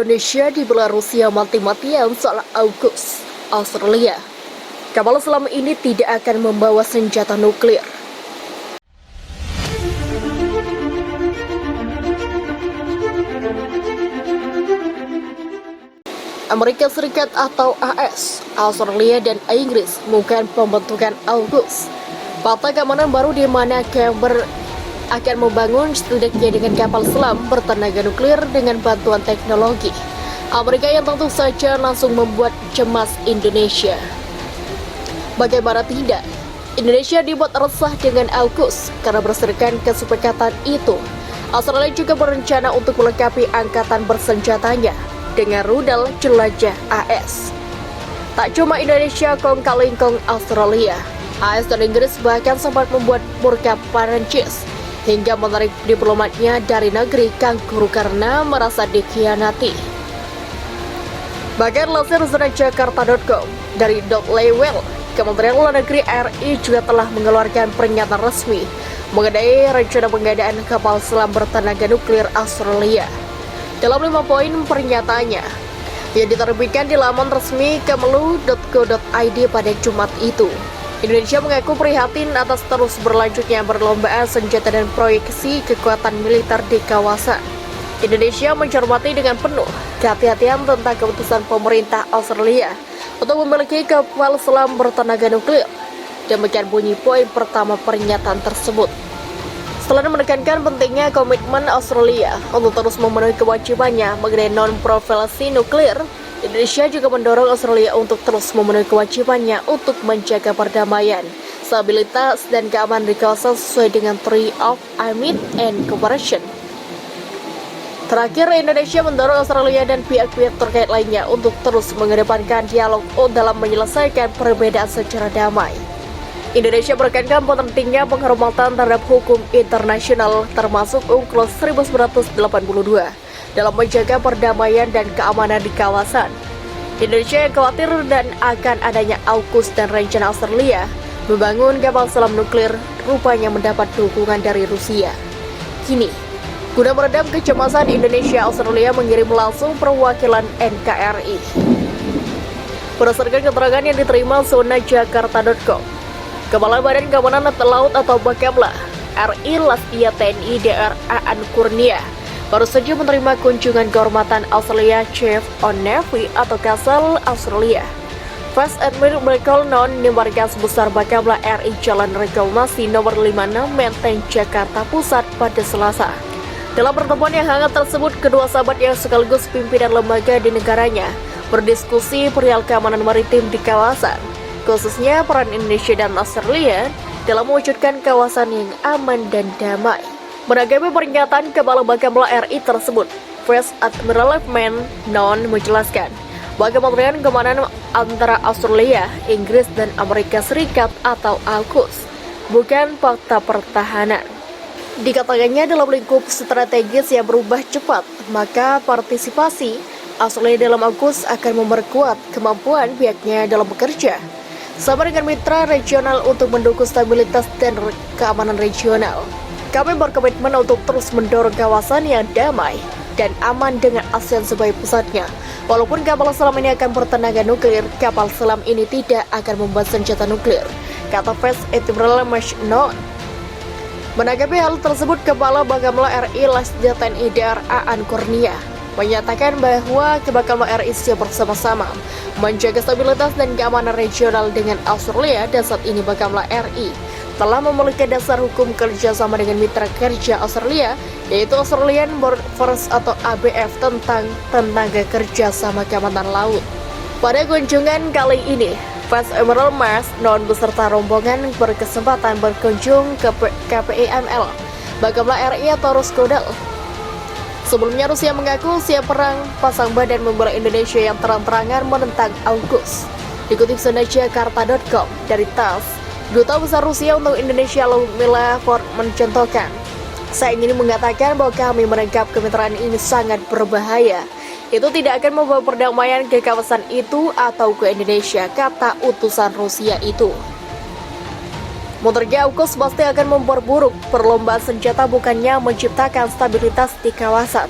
Indonesia dibela Rusia mati-matian soal AUKUS, Australia. Kapal selam ini tidak akan membawa senjata nuklir. Amerika Serikat atau AS, Australia dan Inggris bukan pembentukan AUKUS. Partai keamanan baru di mana Canberra akan membangun setidaknya dengan kapal selam bertenaga nuklir dengan bantuan teknologi Amerika yang tentu saja langsung membuat cemas Indonesia. Bagaimana tidak, Indonesia dibuat resah dengan AUKUS karena berdasarkan kesepakatan itu, Australia juga berencana untuk melengkapi angkatan bersenjatanya dengan rudal jelajah AS. Tak cuma Indonesia kong kaling kong Australia, AS dan Inggris bahkan sempat membuat murka Perancis hingga menarik diplomatnya dari negeri Kanguru karena merasa dikhianati. Bahkan lansir Jakarta.com dari .lewel, Kementerian Luar Negeri RI juga telah mengeluarkan pernyataan resmi mengenai rencana pengadaan kapal selam bertenaga nuklir Australia. Dalam 5 poin pernyataannya yang diterbitkan di laman resmi kemlu.co.id pada Jumat itu, Indonesia mengaku prihatin atas terus berlanjutnya perlombaan senjata dan proyeksi kekuatan militer di kawasan. Indonesia mencermati dengan penuh kehati-hatian tentang keputusan pemerintah Australia untuk memiliki kapal selam bertenaga nuklir. Demikian bunyi poin pertama pernyataan tersebut. Setelah menekankan pentingnya komitmen Australia untuk terus memenuhi kewajibannya mengenai non-proliferasi nuklir, Indonesia juga mendorong Australia untuk terus memenuhi kewajibannya untuk menjaga perdamaian, stabilitas, dan keamanan di kawasan sesuai dengan Treaty of Agreement and Cooperation. Terakhir, Indonesia mendorong Australia dan pihak-pihak terkait lainnya untuk terus mengedepankan dialog dalam menyelesaikan perbedaan secara damai. Indonesia menekankan pentingnya penghormatan terhadap hukum internasional termasuk UNCLOS 1982 dalam menjaga perdamaian dan keamanan di kawasan. Indonesia yang khawatir dan akan adanya AUKUS dan rencana Australia membangun kapal selam nuklir rupanya mendapat dukungan dari Rusia. Kini, guna meredam kecemasan, Indonesia Australia mengirim langsung perwakilan NKRI. Berdasarkan keterangan yang diterima zona Jakarta.com, Kepala Badan Keamanan Laut atau Bakamla RI Lastia TNI Dr. Aan Kurnia baru saja menerima kunjungan kehormatan Australia Chief of Navy atau Kasal Australia Vice Admiral Michael Non di markas besar Bakamla RI Jalan Reklamasi nomor 56 Menteng Jakarta Pusat pada Selasa. Dalam pertemuan yang hangat tersebut, kedua sahabat yang sekaligus pimpinan lembaga di negaranya berdiskusi perihal keamanan maritim di kawasan, khususnya peran Indonesia dan Australia dalam mewujudkan kawasan yang aman dan damai. Menanggapi pernyataan Kepala Bakamla RI tersebut, Vice Admiral Lieutenant Non menjelaskan bahwa Kementerian Keamanan antara Australia, Inggris, dan Amerika Serikat atau AUKUS bukan fakta pertahanan. Dikatakannya dalam lingkup strategis yang berubah cepat, maka partisipasi Australia dalam AUKUS akan memperkuat kemampuan pihaknya dalam bekerja sama dengan mitra regional untuk mendukung stabilitas dan keamanan regional. Kami berkomitmen untuk terus mendorong kawasan yang damai dan aman dengan ASEAN sebagai pusatnya. Walaupun kapal selam ini akan bertenaga nuklir, kapal selam ini tidak akan membuat senjata nuklir, kata Vice Admiral Non. Menanggapi hal tersebut, Kepala Bakamla RI Lastia TNI Dr. Aan Kurnia menyatakan bahwa Bakamla RI siap bersama-sama menjaga stabilitas dan keamanan regional dengan Australia, dan saat ini Bakamla RI telah memiliki dasar hukum kerjasama dengan mitra kerja Australia, yaitu Australian Border Force atau ABF tentang tenaga kerja sama keamanan laut. Pada kunjungan kali ini, Vice Admiral Non beserta rombongan berkesempatan berkunjung ke KPIML Bakamla RI atau Roskodal. Sebelumnya Rusia mengaku siap perang pasang badan membela Indonesia yang terang-terangan menentang AUKUS. Dikutip zona Jakarta.com dari TASS, Duta Besar Rusia untuk Indonesia Ludmila Ford mencontohkan, "Saya ingin mengatakan bahwa kami menangkap kemitraan ini sangat berbahaya. Itu tidak akan membawa perdamaian ke kawasan itu atau ke Indonesia," kata utusan Rusia itu. Menurutnya AUKUS pasti akan memperburuk perlombaan senjata, bukannya menciptakan stabilitas di kawasan.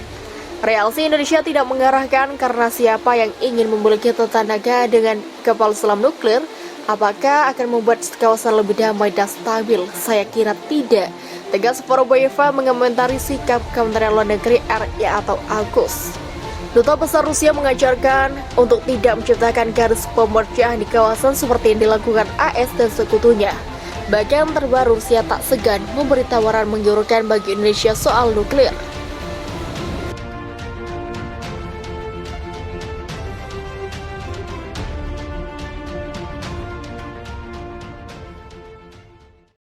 Reaksi Indonesia tidak mengarahkan karena siapa yang ingin memiliki tetangga dengan kapal selam nuklir, apakah akan membuat kawasan lebih damai dan stabil? Saya kira tidak. Tegas Voroboyeva mengomentari sikap Kementerian Luar Negeri RI atau Agus. Duta Besar Rusia mengajarkan untuk tidak menciptakan garis pemerjaan di kawasan seperti yang dilakukan AS dan sekutunya. Bahkan terbaru Rusia tak segan memberi tawaran menggiurkan bagi Indonesia soal nuklir.